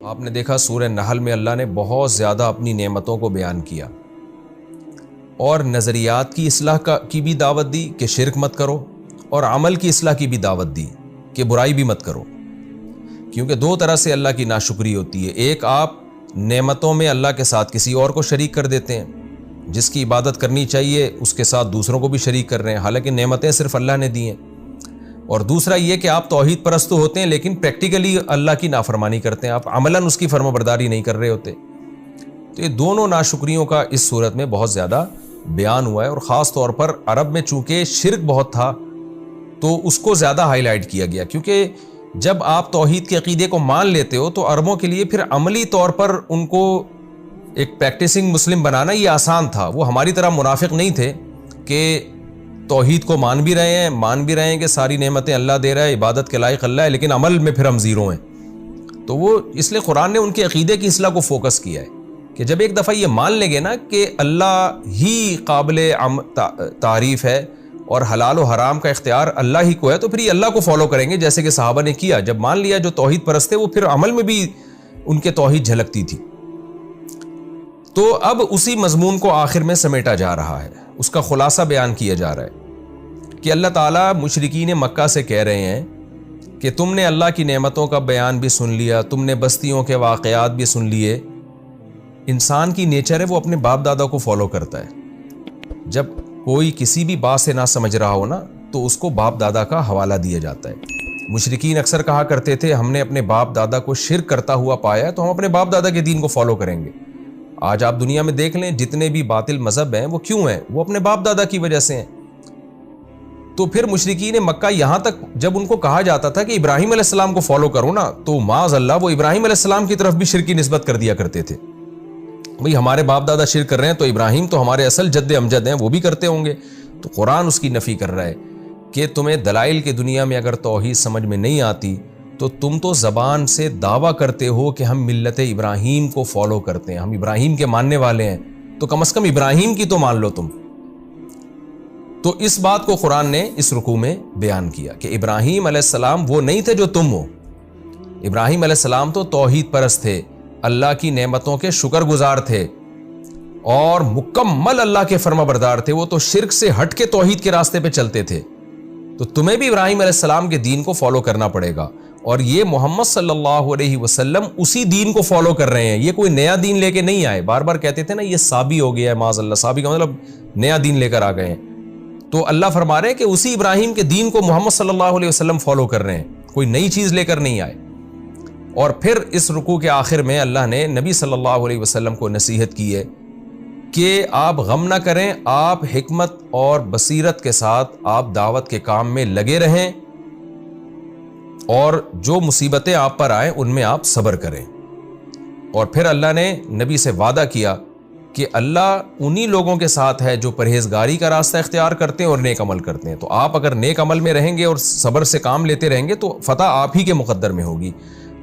آپ نے دیکھا سورہ نحل میں اللہ نے بہت زیادہ اپنی نعمتوں کو بیان کیا اور نظریات کی اصلاح کی بھی دعوت دی کہ شرک مت کرو، اور عمل کی اصلاح کی بھی دعوت دی کہ برائی بھی مت کرو، کیونکہ دو طرح سے اللہ کی ناشکری ہوتی ہے۔ ایک، آپ نعمتوں میں اللہ کے ساتھ کسی اور کو شریک کر دیتے ہیں، جس کی عبادت کرنی چاہیے اس کے ساتھ دوسروں کو بھی شریک کر رہے ہیں، حالانکہ نعمتیں صرف اللہ نے دی ہیں۔ اور دوسرا یہ کہ آپ توحید پرست ہوتے ہیں لیکن پریکٹیکلی اللہ کی نافرمانی کرتے ہیں، آپ عملاً اس کی فرما برداری نہیں کر رہے ہوتے۔ تو یہ دونوں ناشکریوں کا اس صورت میں بہت زیادہ بیان ہوا ہے، اور خاص طور پر عرب میں چونکہ شرک بہت تھا تو اس کو زیادہ ہائی لائٹ کیا گیا، کیونکہ جب آپ توحید کے عقیدے کو مان لیتے ہو تو عربوں کے لیے پھر عملی طور پر ان کو ایک پریکٹسنگ مسلم بنانا یہ آسان تھا۔ وہ ہماری طرح منافق نہیں تھے کہ توحید کو مان بھی رہے ہیں کہ ساری نعمتیں اللہ دے رہا ہے، عبادت کے لائق اللہ ہے، لیکن عمل میں پھر ہم زیرو ہیں۔ تو وہ اس لیے قرآن نے ان کے عقیدے کی اصلاح کو فوکس کیا ہے کہ جب ایک دفعہ یہ مان لیں گے نا کہ اللہ ہی قابل تعریف ہے اور حلال و حرام کا اختیار اللہ ہی کو ہے، تو پھر یہ اللہ کو فالو کریں گے، جیسے کہ صحابہ نے کیا۔ جب مان لیا جو توحید پرست تھے وہ پھر عمل میں بھی ان کے توحید جھلکتی تھی۔ تو اب اسی مضمون کو آخر میں سمیٹا جا رہا ہے، اس کا خلاصہ بیان کیا جا رہا ہے کہ اللہ تعالیٰ مشرکین مکہ سے کہہ رہے ہیں کہ تم نے اللہ کی نعمتوں کا بیان بھی سن لیا، تم نے بستیوں کے واقعات بھی سن لیے۔ انسان کی نیچر ہے وہ اپنے باپ دادا کو فالو کرتا ہے۔ جب کوئی کسی بھی بات سے نہ سمجھ رہا ہو نا تو اس کو باپ دادا کا حوالہ دیا جاتا ہے۔ مشرکین اکثر کہا کرتے تھے ہم نے اپنے باپ دادا کو شرک کرتا ہوا پایا ہے تو ہم اپنے باپ دادا کے دین کو فالو کریں گے۔ آج آپ دنیا میں دیکھ لیں جتنے بھی باطل مذہب ہیں وہ کیوں ہیں؟ وہ اپنے باپ دادا کی وجہ سے ہیں۔ تو پھر مشرکین مکہ یہاں تک جب ان کو کہا جاتا تھا کہ ابراہیم علیہ السلام کو فالو کرو نا، تو معاذ اللہ وہ ابراہیم علیہ السلام کی طرف بھی شرک کی نسبت کر دیا کرتے تھے۔ بھئی ہمارے باپ دادا شرک کر رہے ہیں تو ابراہیم تو ہمارے اصل جد امجد ہیں، وہ بھی کرتے ہوں گے۔ تو قرآن اس کی نفی کر رہا ہے کہ تمہیں دلائل کی دنیا میں اگر توحید سمجھ میں نہیں آتی تو تم تو زبان سے دعویٰ کرتے ہو کہ ہم ملت ابراہیم کو فالو کرتے ہیں، ہم ابراہیم کے ماننے والے ہیں، تو کم از کم ابراہیم کی تو مان لو تم۔ تو اس بات کو قرآن نے اس رکوع میں بیان کیا کہ ابراہیم علیہ السلام وہ نہیں تھے جو تم ہو۔ ابراہیم علیہ السلام تو توحید پرست تھے، اللہ کی نعمتوں کے شکر گزار تھے اور مکمل اللہ کے فرما بردار تھے، وہ تو شرک سے ہٹ کے توحید کے راستے پہ چلتے تھے۔ تو تمہیں بھی ابراہیم علیہ السلام کے دین کو فالو کرنا پڑے گا، اور یہ محمد صلی اللہ علیہ وسلم اسی دین کو فالو کر رہے ہیں، یہ کوئی نیا دین لے کے نہیں آئے۔ بار بار کہتے تھے نا یہ سابی ہو گیا ہے، معاذ اللہ، سابی کا مطلب نیا دین لے کر آ گئے ہیں۔ تو اللہ فرما رہے ہیں کہ اسی ابراہیم کے دین کو محمد صلی اللہ علیہ وسلم فالو کر رہے ہیں، کوئی نئی چیز لے کر نہیں آئے۔ اور پھر اس رکوع کے آخر میں اللہ نے نبی صلی اللہ علیہ وسلم کو نصیحت کی ہے کہ آپ غم نہ کریں، آپ حکمت اور بصیرت کے ساتھ آپ دعوت کے کام میں لگے رہیں، اور جو مصیبتیں آپ پر آئیں ان میں آپ صبر کریں۔ اور پھر اللہ نے نبی سے وعدہ کیا کہ اللہ انہی لوگوں کے ساتھ ہے جو پرہیزگاری کا راستہ اختیار کرتے ہیں اور نیک عمل کرتے ہیں۔ تو آپ اگر نیک عمل میں رہیں گے اور صبر سے کام لیتے رہیں گے تو فتح آپ ہی کے مقدر میں ہوگی۔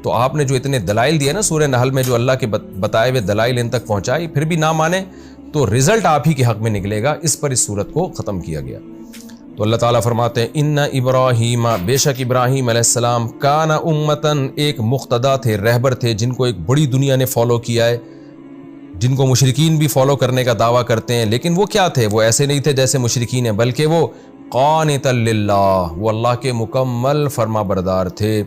تو آپ نے جو اتنے دلائل دیے نا سورہ نحل میں، جو اللہ کے بتائے ہوئے دلائل ان تک پہنچائی، پھر بھی نہ مانے تو رزلٹ آپ ہی کے حق میں نکلے گا۔ اس پر اس صورت کو ختم کیا گیا۔ تو اللہ تعالیٰ فرماتے ہیں ان ابراہیم، بے شک ابراہیم علیہ السلام، کان امتن، ایک مقتدا تھے، رہبر تھے، جن کو ایک بڑی دنیا نے فالو کیا ہے، جن کو مشرکین بھی فالو کرنے کا دعویٰ کرتے ہیں، لیکن وہ کیا تھے؟ وہ ایسے نہیں تھے جیسے مشرکین ہیں، بلکہ وہ قانتا للہ، وہ اللہ کے مکمل فرما بردار تھے،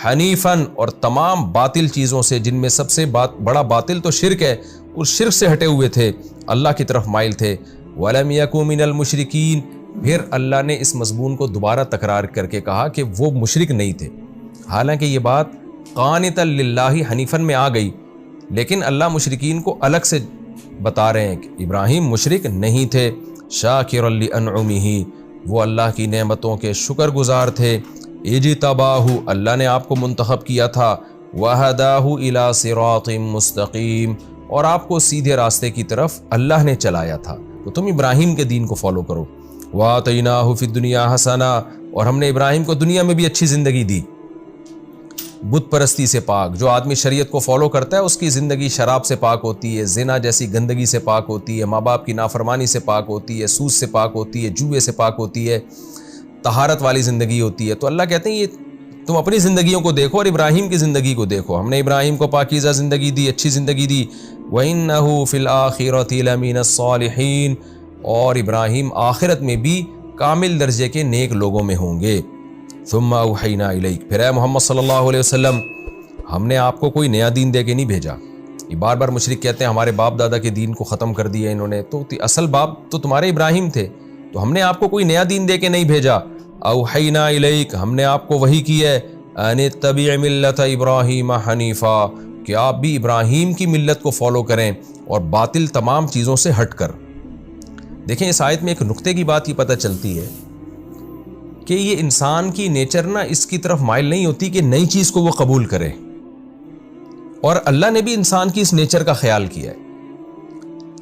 حنیفاً، اور تمام باطل چیزوں سے، جن میں سب سے بڑا باطل تو شرک ہے، اس شرک سے ہٹے ہوئے تھے، اللہ کی طرف مائل تھے۔ وَلَمْ يَكُ مِنَ الْمُشْرِكِينَ، پھر اللہ نے اس مضمون کو دوبارہ تکرار کر کے کہا کہ وہ مشرک نہیں تھے، حالانکہ یہ بات قانتا للہ حنیفاً میں آ گئی، لیکن اللہ مشرکین کو الگ سے بتا رہے ہیں کہ ابراہیم مشرک نہیں تھے۔ شاکرا لانعمہ، وہ اللہ کی نعمتوں کے شکر گزار تھے۔ اجتباہ، اللہ نے آپ کو منتخب کیا تھا۔ وہداہ الی صراط مستقیم، اور آپ کو سیدھے راستے کی طرف اللہ نے چلایا تھا، تو تم ابراہیم کے دین کو فالو کرو۔ وآتیناہ فی الدنیا حسنہ، اور ہم نے ابراہیم کو دنیا میں بھی اچھی زندگی دی، بت پرستی سے پاک۔ جو آدمی شریعت کو فالو کرتا ہے اس کی زندگی شراب سے پاک ہوتی ہے، زنا جیسی گندگی سے پاک ہوتی ہے، ماں باپ کی نافرمانی سے پاک ہوتی ہے، سود سے پاک ہوتی ہے، جوئے سے پاک ہوتی ہے، طہارت والی زندگی ہوتی ہے۔ تو اللہ کہتے ہیں یہ تم اپنی زندگیوں کو دیکھو اور ابراہیم کی زندگی کو دیکھو. ہم نے ابراہیم کو پاکیزہ زندگی دی, اچھی زندگی دی. وَإِنَّهُ فِي الْآخِرَةِ لَمِنَ الصَّالِحِينَ, اور ابراہیم آخرت میں بھی کامل درجے کے نیک لوگوں میں ہوں گے. ثُمَّ أَوْحَيْنَا إِلَيْكَ, پھر اے محمد صلی اللہ علیہ وسلم ہم نے آپ کو کوئی نیا دین دے کے نہیں بھیجا. یہ بار بار مشرک کہتے ہیں ہمارے باپ دادا کے دین کو ختم کر دیا انہوں نے, تو اصل باپ تو تمہارے ابراہیم تھے, تو ہم نے آپ کو کوئی نیا دین دے کے نہیں بھیجا. اوحینا الیک, ہم نے آپ کو وحی کی ہے, ان اتبع ملت ابراہیم حنیفا, کہ آپ بھی ابراہیم کی ملت کو فالو کریں اور باطل تمام چیزوں سے ہٹ کر. دیکھیں اس آیت میں ایک نقطے کی بات یہ پتہ چلتی ہے کہ یہ انسان کی نیچر نا اس کی طرف مائل نہیں ہوتی کہ نئی چیز کو وہ قبول کرے, اور اللہ نے بھی انسان کی اس نیچر کا خیال کیا ہے.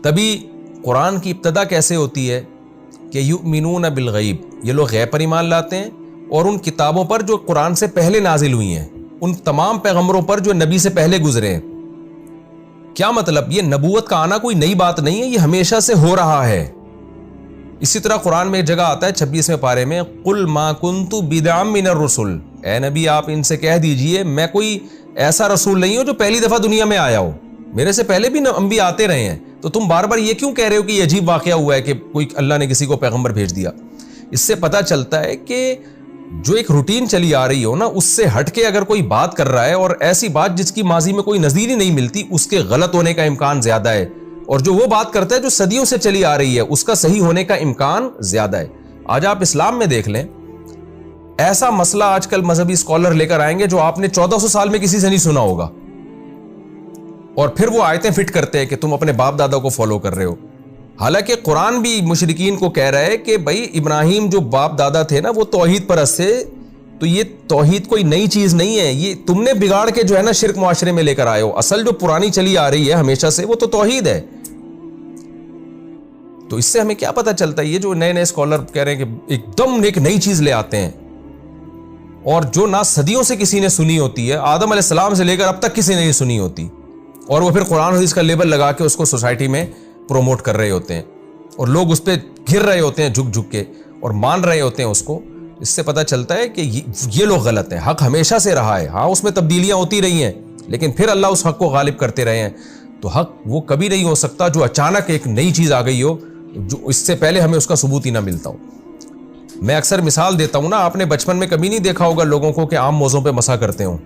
تبھی قرآن کی ابتدا کیسے ہوتی ہے کہ یؤمنون بالغیب, یہ لوگ غیب پر ایمان لاتے ہیں, اور ان کتابوں پر جو قرآن سے پہلے نازل ہوئی ہیں, ان تمام پیغمبروں پر جو نبی سے پہلے گزرے ہیں. کیا مطلب, یہ نبوت کا آنا کوئی نئی بات نہیں ہے, یہ ہمیشہ سے ہو رہا ہے. اسی طرح قرآن میں ایک جگہ آتا ہے 26ویں پارے میں, قل ما کنت بدعا من الرسل, اے نبی آپ ان سے کہہ دیجئے میں کوئی ایسا رسول نہیں ہوں جو پہلی دفعہ دنیا میں آیا ہو, میرے سے پہلے بھی انبیاء آتے رہے ہیں. تو تم بار بار یہ کیوں کہہ رہے ہو کہ یہ عجیب واقعہ ہوا ہے کہ کوئی اللہ نے کسی کو پیغمبر بھیج دیا؟ اس سے پتہ چلتا ہے کہ جو ایک روٹین چلی آ رہی ہو نا, اس سے ہٹ کے اگر کوئی بات کر رہا ہے, اور ایسی بات جس کی ماضی میں کوئی نظیر ہی نہیں ملتی, اس کے غلط ہونے کا امکان زیادہ ہے. اور جو وہ بات کرتا ہے جو صدیوں سے چلی آ رہی ہے, اس کا صحیح ہونے کا امکان زیادہ ہے. آج آپ اسلام میں دیکھ لیں, ایسا مسئلہ آج کل مذہبی اسکالر لے کر آئیں گے جو آپ نے 1400 سال میں کسی سے نہیں سنا ہوگا, اور پھر وہ آیتیں فٹ کرتے ہیں کہ تم اپنے باپ دادا کو فالو کر رہے ہو. حالانکہ قرآن بھی مشرکین کو کہہ رہا ہے کہ بھائی ابراہیم جو باپ دادا تھے نا وہ توحید پرست تھے, تو یہ توحید کوئی نئی چیز نہیں ہے, یہ تم نے بگاڑ کے جو ہے نا شرک معاشرے میں لے کر آئے ہو. اصل جو پرانی چلی آ رہی ہے ہمیشہ سے وہ تو توحید ہے. تو اس سے ہمیں کیا پتہ چلتا ہے, یہ جو نئے نئے اسکالر کہہ رہے ہیں کہ ایک دم ایک نئی چیز لے آتے ہیں, اور جو نہ صدیوں سے کسی نے سنی ہوتی ہے, آدم علیہ السلام سے لے کر اب تک کسی نے نہیں سنی ہوتی, اور وہ پھر قرآن حدیث کا لیبل لگا کے اس کو سوسائٹی میں پروموٹ کر رہے ہوتے ہیں, اور لوگ اس پہ گر رہے ہوتے ہیں جھک جھک کے, اور مان رہے ہوتے ہیں اس کو. اس سے پتہ چلتا ہے کہ یہ لوگ غلط ہیں. حق ہمیشہ سے رہا ہے, ہاں اس میں تبدیلیاں ہوتی رہی ہیں, لیکن پھر اللہ اس حق کو غالب کرتے رہے ہیں. تو حق وہ کبھی نہیں ہو سکتا جو اچانک ایک نئی چیز آ گئی ہو, جو اس سے پہلے ہمیں اس کا ثبوت ہی نہ ملتا ہو. میں اکثر مثال دیتا ہوں نا, آپ نے بچپن میں کبھی نہیں دیکھا ہوگا لوگوں کو کہ عام موزوں پہ مسا کرتے ہوں,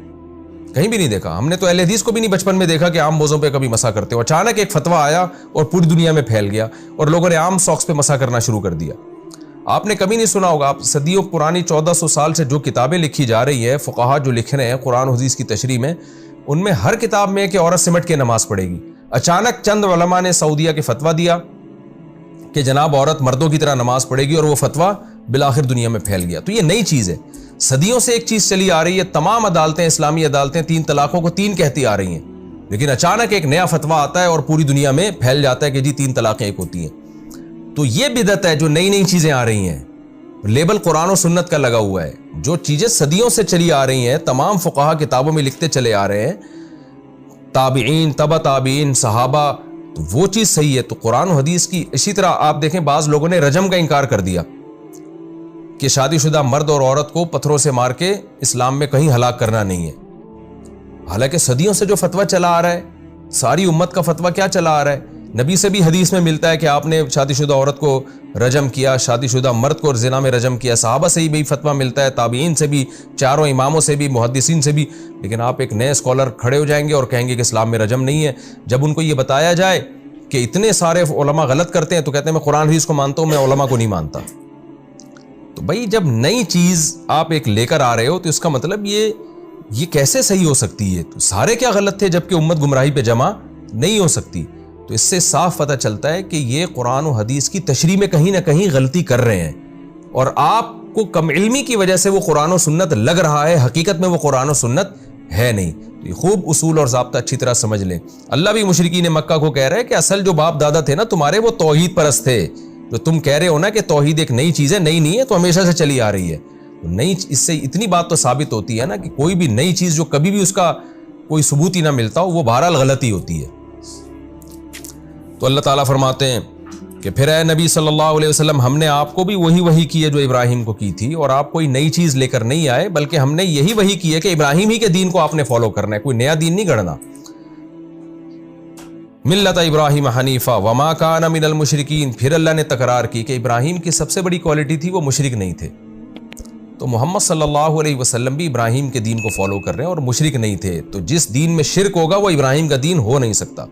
کہیں بھی نہیں دیکھا. ہم نے تو اہل حدیث کو بھی نہیں بچپن میں دیکھا کہ عام موزوں پہ کبھی مسا کرتے ہو. اچانک ایک فتویٰ آیا اور پوری دنیا میں پھیل گیا, اور لوگوں نے عام ساکس پہ مسا کرنا شروع کر دیا. آپ نے کبھی نہیں سنا ہوگا, آپ صدیوں پرانی 1400 سال سے جو کتابیں لکھی جا رہی ہیں, فقہا جو لکھ رہے ہیں قرآن حدیث کی تشریح میں, ان میں ہر کتاب میں کہ عورت سمٹ کے نماز پڑھے گی. اچانک چند علماء نے سعودیہ کے فتویٰ دیا کہ جناب عورت مردوں کی طرح نماز پڑھے گی, اور وہ فتویٰ بالآخر دنیا میں پھیل گیا. تو یہ نئی چیز ہے, صدیوں سے ایک چیز چلی آ رہی ہے. تمام عدالتیں, اسلامی عدالتیں 3 طلاقوں کو 3 کہتی آ رہی ہیں, لیکن اچانک ایک نیا فتویٰ آتا ہے اور پوری دنیا میں پھیل جاتا ہے کہ جی 3 طلاقیں ایک ہوتی ہیں. تو یہ بدعت ہے جو نئی نئی چیزیں آ رہی ہیں. لیبل قرآن و سنت کا لگا ہوا ہے. جو چیزیں صدیوں سے چلی آ رہی ہیں, تمام فقہا کتابوں میں لکھتے چلے آ رہے ہیں, تابعین, تبع تابعین, صحابہ, تو وہ چیز صحیح ہے. تو قرآن و حدیث کی اسی طرح آپ دیکھیں, بعض لوگوں نے رجم کا انکار کر دیا کہ شادی شدہ مرد اور عورت کو پتھروں سے مار کے اسلام میں کہیں ہلاک کرنا نہیں ہے. حالانکہ صدیوں سے جو فتویٰ چلا آ رہا ہے, ساری امت کا فتویٰ کیا چلا آ رہا ہے, نبی سے بھی حدیث میں ملتا ہے کہ آپ نے شادی شدہ عورت کو رجم کیا, شادی شدہ مرد کو زنا میں رجم کیا. صحابہ سے بھی فتویٰ ملتا ہے, تابعین سے بھی, 4 اماموں سے بھی, محدثین سے بھی. لیکن آپ ایک نئے اسکالر کھڑے ہو جائیں گے اور کہیں گے کہ اسلام میں رجم نہیں ہے. جب ان کو یہ بتایا جائے کہ اتنے سارے علماء غلط کرتے ہیں, تو کہتے ہیں میں قرآن حدیث کو مانتا ہوں, میں علماء کو نہیں مانتا. تو بھائی جب نئی چیز آپ ایک لے کر آ رہے ہو, تو اس کا مطلب یہ کیسے صحیح ہو سکتی ہے؟ تو سارے کیا غلط تھے جبکہ امت گمراہی پہ جمع نہیں ہو سکتی؟ تو اس سے صاف پتہ چلتا ہے کہ یہ قرآن و حدیث کی تشریح میں کہیں نہ کہیں غلطی کر رہے ہیں, اور آپ کو کم علمی کی وجہ سے وہ قرآن و سنت لگ رہا ہے, حقیقت میں وہ قرآن و سنت ہے نہیں. تو یہ خوب اصول اور ضابطہ اچھی طرح سمجھ لیں. اللہ بھی مشرکین مکہ کو کہہ رہا ہے کہ اصل جو باپ دادا تھے نا تمہارے, وہ توحید پرست تھے. جو تم کہہ رہے ہو نا کہ توحید ایک نئی چیز ہے, نئی نہیں ہے, تو ہمیشہ سے چلی آ رہی ہے. تو نئی, اس سے اتنی بات تو ثابت ہوتی ہے نا کہ کوئی بھی نئی چیز جو کبھی بھی اس کا کوئی ثبوت ہی نہ ملتا ہو, وہ بہرحال غلطی ہوتی ہے. تو اللہ تعالیٰ فرماتے ہیں کہ پھر اے نبی صلی اللہ علیہ وسلم ہم نے آپ کو بھی وہی وحی کی ہے جو ابراہیم کو کی تھی، اور آپ کوئی نئی چیز لے کر نہیں آئے، بلکہ ہم نے یہی وحی کی ہے کہ ابراہیم ہی کے دین کو آپ نے فالو کرنا ہے، کوئی نیا دین نہیں گڑھنا۔ ملت ابراہیم حنیفہ وما کان من المشرکین، پھر اللہ نے تکرار کی کہ ابراہیم کی سب سے بڑی کوالٹی تھی وہ مشرک نہیں تھے۔ تو محمد صلی اللہ علیہ وسلم بھی ابراہیم کے دین کو فالو کر رہے ہیں اور مشرک نہیں تھے، تو جس دین میں شرک ہوگا وہ ابراہیم کا دین ہو نہیں سکتا۔